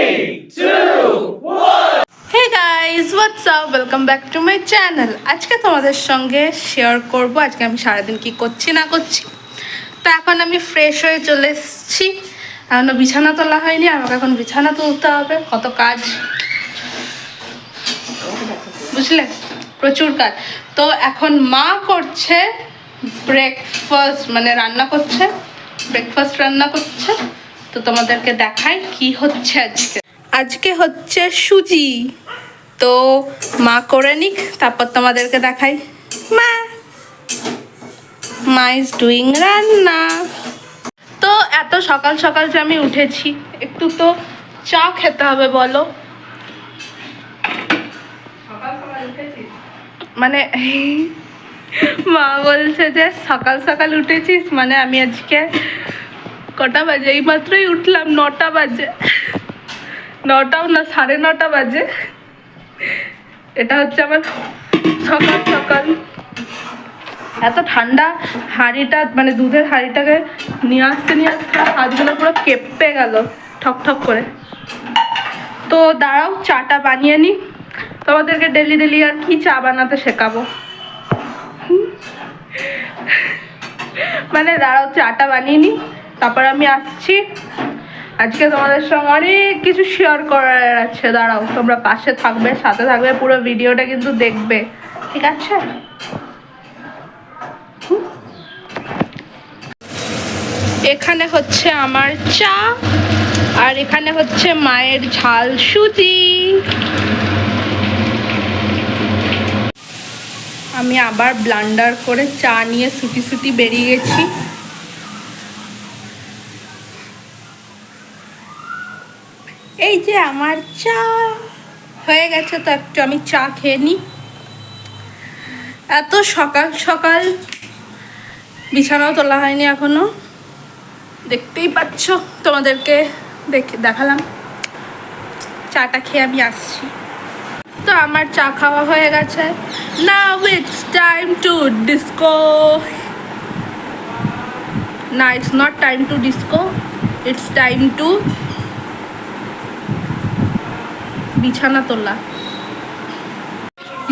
Hey guys, what's up? Welcome back to my channel. আজকে তোমাদের সঙ্গে শেয়ার করব আজকে আমি সারাদিন কি করছি না করছি। তো এখন আমি ফ্রেশ হয়ে চলে এসেছি, এখনো বিছানা তোলা হয়নি, আমাকে এখন বিছানা তুলতে হবে, কত কাজ বুঝলে, প্রচুর কাজ। তো এখন মা করছে ব্রেকফাস্ট, মানে রান্না করছে, ব্রেকফাস্ট রান্না করছে। তো তোমাদেরকে দেখাই কি হচ্ছে আজকে। আজকে হচ্ছে সুজি, তো মা করে নিক, তারপর তোমাদেরকে দেখাই। মা ইজ ডুইং রান্না। তো এত সকাল সকাল যে আমি উঠেছি, একটু তো চা খেতে হবে বলো। মানে মা বলছে যে সকাল সকাল উঠেছিস, মানে আমি আজকে কটা বাজে, এই মাত্রই উঠলাম, 9টা বাজে, 9টাও না 9:30 বাজে। এটা হচ্ছে আমার সকাল সকাল। এত ঠান্ডা, হাঁড়িটা মানে দুধের হাঁড়িটাকে নিয়ে আসতে হাতগুলো পুরো কেঁপে গেল ঠক ঠক করে। তো দাঁড়াও চাটা বানিয়ে নিই, তোমাদেরকে ডেলি ডেলি আর কি চা বানাতে শেখাবো। মানে দাঁড়াও চাটা বানিয়ে নিই, তারপর আমি আসছি। আজকে তোমাদের সঙ্গে অনেক কিছু শেয়ার করার আছে, দাঁড়াও তোমরা পাশে থাকবে, সাথে থাকবে, পুরো ভিডিওটা কিন্তু দেখবে, ঠিক আছে? এখানে হচ্ছে আমার চা, আর এখানে হচ্ছে মায়ের ঝাল সুজি। আমি আবার ব্লান্ডার করে চা নিয়ে সুটি সুটি বেরিয়ে গেছি। এই যে আমার চা হয়ে গেছে, তো একটু আমি চা খেয়ে নিই। এত সকাল সকাল বিছানাও তোলা হয়নি এখনো, দেখতেই পাচ্ছ, তোমাদেরকে দেখালাম। চাটা খেয়ে আমি আসছি। তো আমার চা খাওয়া হয়ে গেছে। Now it's time to disco. না, it's not time to disco, it's time to বিছানা তোলা।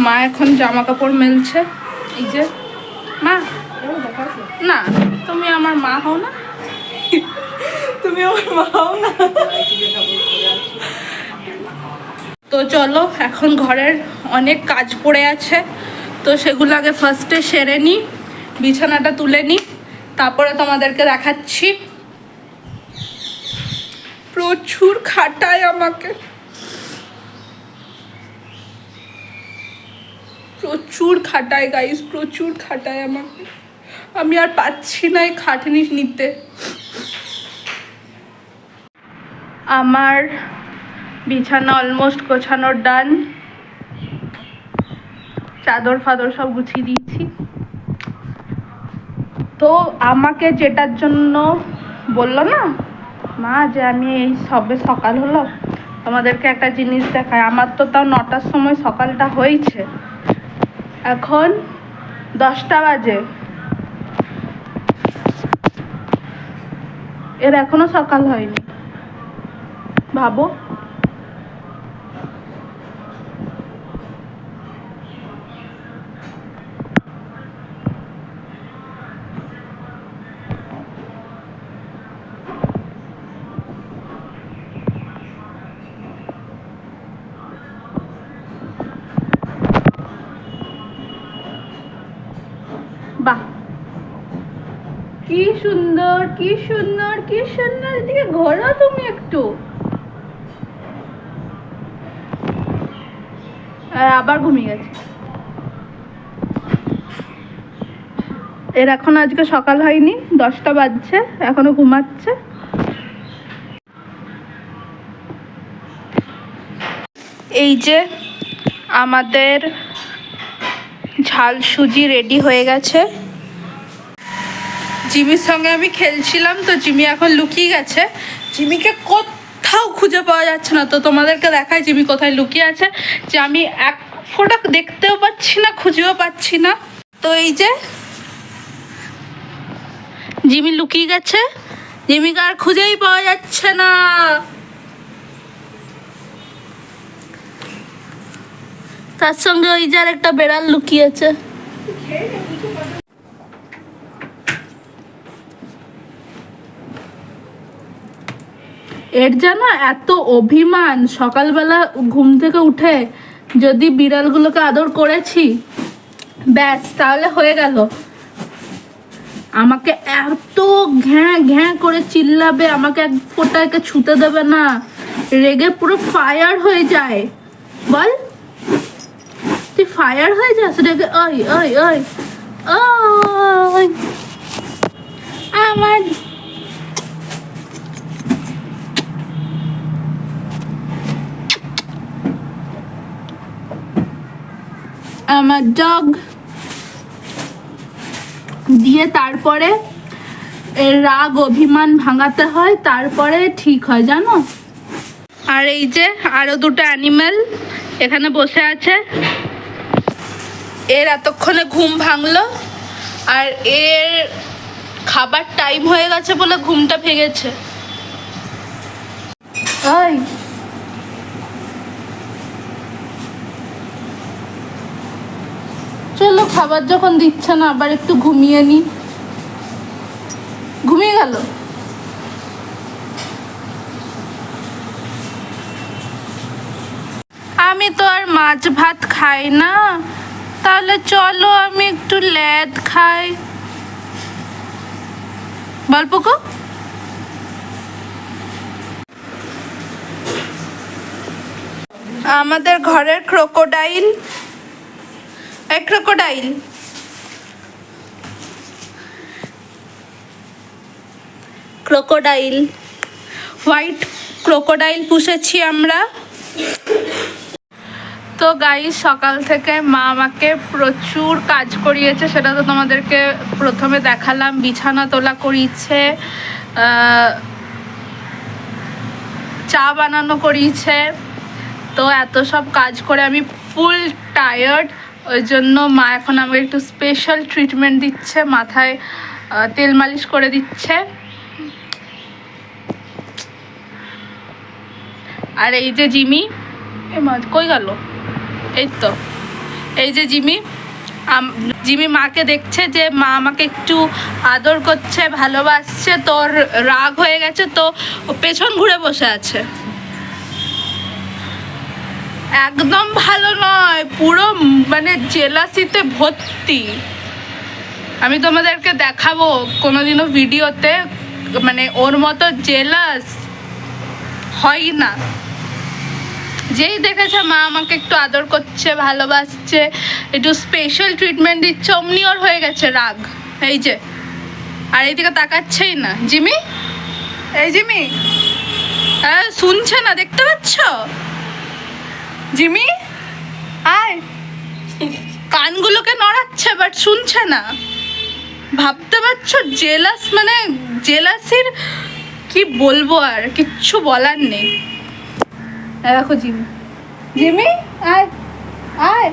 মা এখন জামা কাপড় মেলছে। এই যে মা, না তুমি আমার মা হও না, তুমি আমার মা হও না। তো চলো, এখন ঘরের অনেক কাজ পড়ে আছে, তো সেগুলো আগে ফার্স্টে সেরে নিই, বিছানাটা তুলে নিই, তারপরে তোমাদেরকে দেখাচ্ছি। প্রচুর খাটায় আমাকে, প্রচুর খাটায় গাইস, প্রচুর খাটায় আমাকে। আমি আর পাচ্ছি না এই খাটনি নিতে। আমার বিছানা অলমোস্ট গোছানোর ডান, চাদর ফাদর সব গুছিয়ে দিয়েছি। তো আমাকে যেটার জন্য বললো না মা, যে আমি এই সবে সকাল হলো, তোমাদেরকে একটা জিনিস দেখায়। আমার তো তাও 9টার সময় সকালটা হয়েছে, এখন 10টা বাজে, এর এখনো সকাল হয়নি, ভাবো। বাহ, কি সুন্দর, কি সুন্দর, কি সুন্দর। এদিকে ঘোরো তুমি একটু। আবার ঘুমিয়ে গেছে। এর এখন আজকে সকাল হয়নি, 10টা বাজছে, এখনো ঘুমাচ্ছে। এই যে আমাদের ঝাল সুজি রেডি হয়ে গেছে। জিমির সঙ্গে আমি খেলছিলাম, তো জিমি এখন লুকিয়ে গেছে। জিমিকে কোথাও খুঁজে পাওয়া যাচ্ছে না, তো তোমাদেরকে দেখায় জিমি কোথায় লুকিয়ে আছে, যে আমি এক ফোঁটা দেখতেও পাচ্ছি না, খুঁজেও পাচ্ছি না। তো এই যে জিমি লুকিয়ে গেছে, জিমিকে আর খুঁজেই পাওয়া যাচ্ছে না। তার সঙ্গে ওই যে আর একটা বেড়াল লুকিয়েছে। এর যেন এত অভিমান, সকালবেলা ঘুম থেকে উঠে যদি বিড়ালগুলোকে আদর করেছি ব্যাস তাহলে হয়ে গেল। আমাকে এত ঘ্যাঁ ঘ্যাঁ করে চিল্লাবে, আমাকে এক ফোঁটাকে ছুতে দেবে না, রেগে পুরো ফায়ার হয়ে যায়। বল তুই ফায়ার হয়ে যাস রেগে? ওই ওই ওই ওই আমার আমার ডগ দিয়ে তারপরে এর রাগ অভিমান ভাঙাতে হয়, তারপরে ঠিক হয় জানো। আর এই যে আরো দুটো অ্যানিমেল এখানে বসে আছে, এর এতক্ষণে ঘুম ভাঙলো আর এর খাবার টাইম হয়ে গেছে বলে ঘুমটা ভেঙেছে। ওই চলো, খাবার যখন দিচ্ছে না আবার একটু ঘুমিয়ে নি। ঘুমিয়ে গেল। আমি তো আর মাছ ভাত খাই না, তাহলে চলো আমি একটু লেদ খাই। বলপুকু আমাদের ঘরের ক্রোকোডাইল, এক ক্রোকোডাইল ক্রোকোডাইল হোয়াইট ক্রোকোডাইল পুষেছি আমরা। তো গাইস সকাল থেকে মা আমাকে প্রচুর কাজ করিয়েছে, সেটা তো তোমাদেরকে প্রথমে দেখালাম। বিছানা তোলা করিয়েছে, চা বানানো করিয়েছে। তো এত সব কাজ করে আমি ফুল টায়ার্ড, ওই জন্য মা এখন আমাকে একটু স্পেশাল ট্রিটমেন্ট দিচ্ছে, মাথায় তেল মালিশ করে দিচ্ছে। আর এই যে জিমি, এ মা কই গেল? এই তো এই যে জিমি, জিমি মাকে দেখছে যে মা আমাকে একটু আদর করছে, ভালোবাসছে, তোর রাগ হয়ে গেছে তো পেছন ঘুরে বসে আছে। একদম ভালো নয়, পুরো মানে জেলাসিতে ভর্তি। আমি তোমাদেরকে দেখাবো কোনোদিনও ভিডিওতে, মানে ওর মতো জেলাস হয় না। যেই দেখেছে মা আমাকে একটু আদর করছে, ভালোবাসছে, একটু স্পেশাল ট্রিটমেন্ট দিচ্ছে, অমনি ওর হয়ে গেছে রাগ। এই যে, আর এইদিকে তাকাচ্ছেই না জিমি। এই জিমি শুনছে না, দেখতে পাচ্ছ? জিমি আয়, কানগুলোকে নড়াচ্ছে বাট শুনছে না। ভাবতে পারছো জেলাস, মানে জেলাসির কি বলবো, আর কিচ্ছু বলার নেই। দেখো জিমি, জিমি আয় আয়,